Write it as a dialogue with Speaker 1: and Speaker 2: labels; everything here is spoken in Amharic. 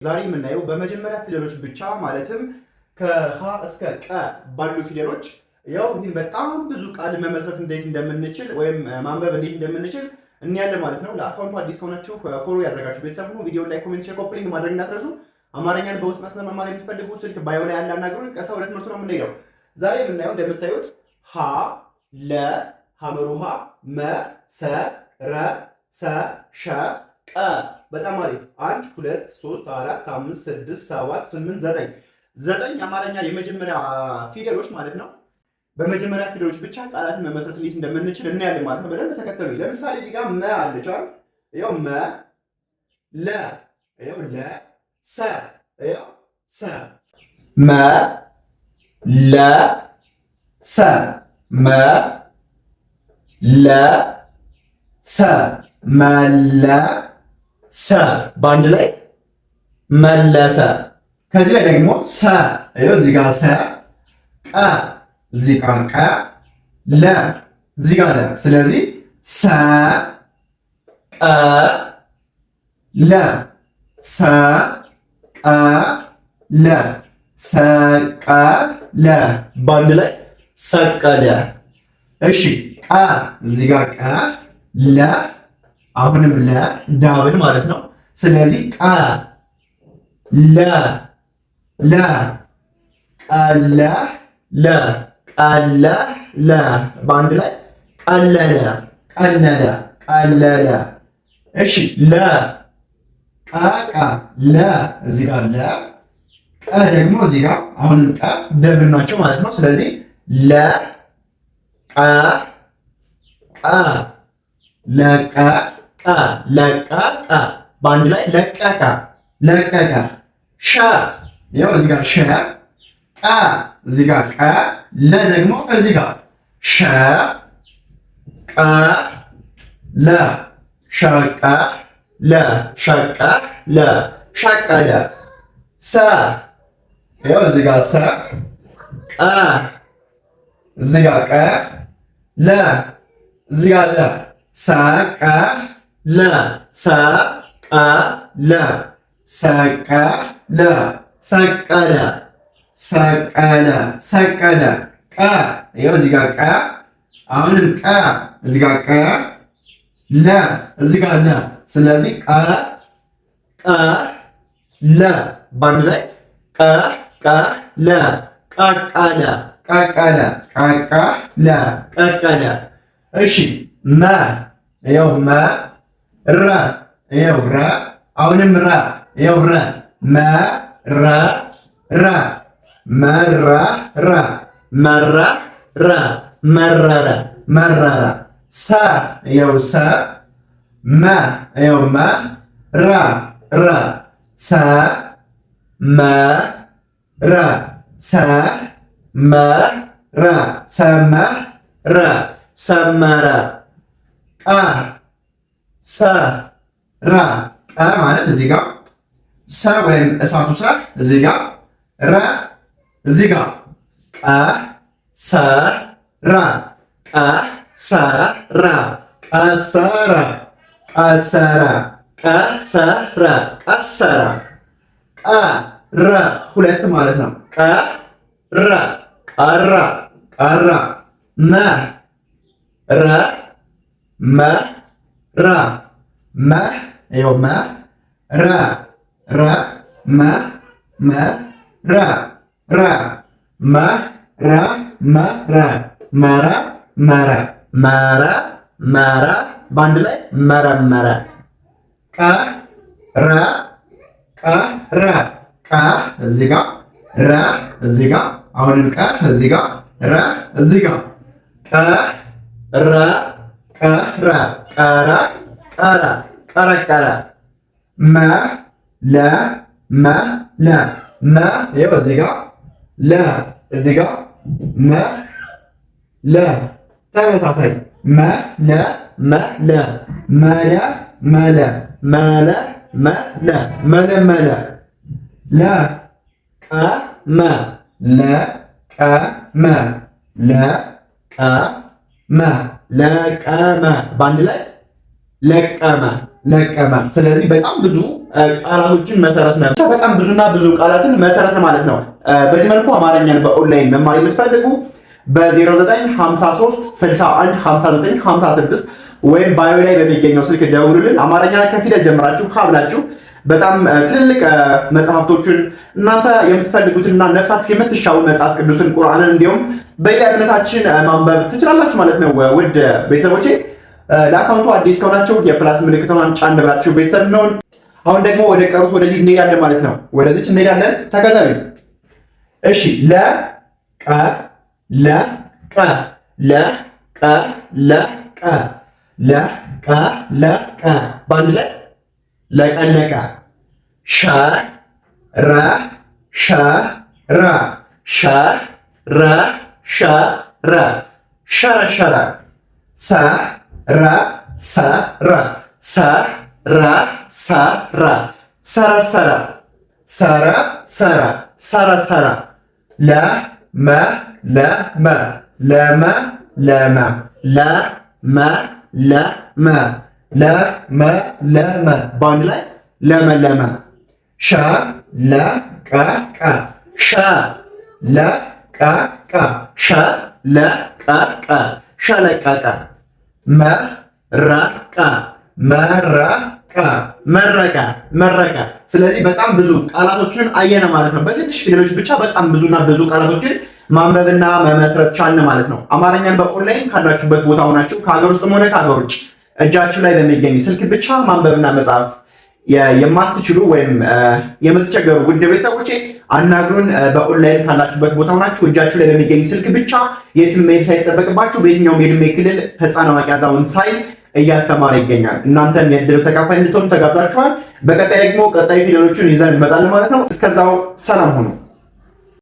Speaker 1: ዛሬ የምናየው በመጀመሪያ ፊደሎች ብቻ ማለትም ከሀ እስከ ቀ ባሉ ፊደሎች ያው ይህን በጣም ብዙ ቃል መመስረት እንዴት እንደምንችል ወይም ማንበብ እንዴት እንደምንችል እንያለን ማለት ነው። ለአካውንቱ አዲስ ከሆናችሁ ፎሎ ያደረጋችሁ ቤተሰብ ሁኑ። ቪዲዮ ላይ ኮሜንት፣ ሼር፣ ኮፒ ሊንክ ማድረግ እንዳትረሱ። አማርኛን በውስጥ መስመር መማር የምትፈልጉ ስልክ ባዮ ላይ ያለ አናግሩኝ። ቀጥታ ወደ ትምህርቱ ነው የምንሄደው። ዛሬ የምናየው እንደምታዩት ሀ ለ ሐመሩሃ መ ሰ ረ ሰ ሸ ቀ። በጣም አሪፍ። 1 2 3 4 5 6 7 8 9 9 የአማርኛ የመጀመሪያ ፊደሎች ማለት ነው። በመጀመሪያ ፊደሎች ብቻ ቃላትን መመስረት እንዴት እንደምንችል እናያለን ማለት ነው። በደንብ ተከተሉ። ለምሳሌ እዚህ ጋር መ አለች አይደል? ይኸው መ ለ ይኸው ለ ሰ ይኸው ሰ መ ለ ሰ መ ለ ሰ መለ ሰ በአንድ ላይ መለሰ። ከዚህ ላይ ደግሞ ሰ ይኸው እዚህ ጋር ሰ ቀ እዚህ ጋር ቀ ለ እዚህ ጋር ለ። ስለዚህ ሰ ቀ ለ ሰ ቀ ለ ሰቀለ በአንድ ላይ ሰቀለ። እሺ ቀ እዚህ ጋር ቀ ለ አሁንም ለ ዳብል ማለት ነው። ስለዚህ ቀ ለ ለ ቀለ ለ ቀለ ለ በአንድ ላይ ቀለለ ቀለለ ቀለለ። እሺ ለ ቀ ለ እዚህ ጋር ለ ቀ ደግሞ እዚህ ጋር አሁንም ቀ ደብል ናቸው ማለት ነው። ስለዚህ ለ ቀ ቀ ለቀ ቀ ለቀቀ በአንድ ላይ ለቀቀ ለቀቀ። ሸ ያው እዚህ ጋር ሸ ቀ እዚህ ጋር ቀ ለ ደግሞ እዚህ ጋር ሸ ቀ ለ ሸቀ ለ ሸቀ ለ ሸቀለ። ሰ ያው እዚህ ጋር ሰ ቀ እዚህ ጋር ቀ ለ እዚህ ጋር ለ ሰቀ ለ ሰቀ ለ ሰቀ ለ ሰቀለ ሰቀለ ሰቀለ። ቀ ይኸው እዚህ ጋር ቀ አሁንም ቀ እዚህ ጋር ቀ ለ እዚህ ጋር ለ። ስለዚህ ቀ ቀ ለ በአንድ ላይ ቀ ቀ ለ ቀቀለ ቀቀለ ቀቀለ ቀቀለ። እሺ መ ይኸው መ ረ ይኸው ረ አሁንም ረ ይኸው ረ መ ረ ረ መረ ረ መረ ረ መረረ መረረ። ሰ ይኸው ሰ መ ይኸው መ ረ ረ ሰ መ ረ ሰ መ ረ ሰመ ረ ሰመረ። ቀ ሰ ራ ቀ ማለት እዚህ ጋር ሰ ወይም እሳቱ ሰ እዚህ ጋር ረ እዚህ ጋር ቀ ሰ ራ ቀ ሰ ራ ቀሰረ ቀሰረ ቀሰረ ቀሰረ። ቀ ረ ሁለት ማለት ነው። ቀ ረ ቀራ ቀራ። መ ረ መ ራ መ ይኸው መ ረ ረ መ መ ረ ረ መ ረ መ ረ መረ መረ መረ መረ በአንድ ላይ መረመረ። ቀ ረ ቀ ረ ቀ እዚህ ጋር ረ እዚህ ጋር አሁንም ቀ እዚህ ጋር ረ እዚህ ጋር ቀ ረ ቀረ ቀረ ቀረ ቀረቀረ። መ ለ መ ለ መ ይኸው እዚህ ጋር ለ እዚህ ጋር መ ለ ተመሳሳይ መ ለ መ ለ መለ መለ መለ መለ መለመለ። ለ ቀ መ ለ ቀ መ ለ ቀ መ ለቀመ በአንድ ላይ ለቀመ ለቀመ። ስለዚህ በጣም ብዙ ቃላቶችን መሰረት ነው። በጣም ብዙና ብዙ ቃላትን መሰረት ማለት ነው። በዚህ መልኩ አማርኛን በኦንላይን መማር የምትፈልጉ በ0953 61 59 56 ወይም ባዮ ላይ በሚገኘው ስልክ ደውሉልን። አማርኛን ከፊደል ጀምራችሁ ካብላችሁ በጣም ትልልቅ መጽሐፍቶችን እናንተ የምትፈልጉትንና ነፍሳችሁ የምትሻው መጽሐፍ ቅዱስን፣ ቁርአንን እንዲሁም በየእምነታችን ማንበብ ትችላላችሁ ማለት ነው። ውድ ቤተሰቦቼ ለአካውንቱ አዲስ ከሆናችሁ የፕላስ ምልክቷን ጫን ብላችሁ ቤተሰብ ነው። አሁን ደግሞ ወደ ቀሩት ወደዚህ እንሄዳለን ማለት ነው። ወደዚች እንሄዳለን። ተከተሉ። እሺ ለቀ ለቀ ለቀ ለቀ ለቀ ለቀ በአንድ ላይ ለቀለቀ። ሸረ ሸረ ሸረ ሸረ ሸረሸረ። ሰረ ሰረ ሰረ ሰረ ሰረሰረ ሰረ ሰረ ሰረሰረ። ለመ ለመ ለመ ለመ ለመ ለመ ለመ ለመ በአንድ ላይ ለመለመ። ሸ ለቀቀ ሸ ለቀቀ ሸ ለቀቀ ሸለቀቀ። መረቀ መረቀ መረቀ መረቀ። ስለዚህ በጣም ብዙ ቃላቶችን አየነ ማለት ነው። በትንሽ ፊደሎች ብቻ በጣም ብዙና ብዙ ቃላቶችን ማንበብና መመስረት ቻልን ማለት ነው። አማርኛን በኦንላይን ካላችሁበት ቦታ ሆናችሁ ከሀገር ውስጥም ሆነ ከሀገር ውጭ እጃችሁ ላይ በሚገኝ ስልክ ብቻ ማንበብና መጻፍ የማትችሉ ወይም የምትቸገሩ ውድ ቤተሰቦቼ አናግሩን። በኦንላይን ካላችሁበት ቦታ ሆናችሁ እጃችሁ ላይ በሚገኝ ስልክ ብቻ የትም መሄድ ሳይጠበቅባችሁ በየትኛውም የዕድሜ ክልል ሕፃን፣ አዋቂ፣ አዛውንት ሳይል እያስተማረ ይገኛል። እናንተም የዕድሉ ተካፋይ እንድትሆኑ ተጋብዛችኋል። በቀጣይ ደግሞ ቀጣይ ፊደሎችን ይዘን እንመጣለን ማለት ነው። እስከዛው ሰላም ሁኑ።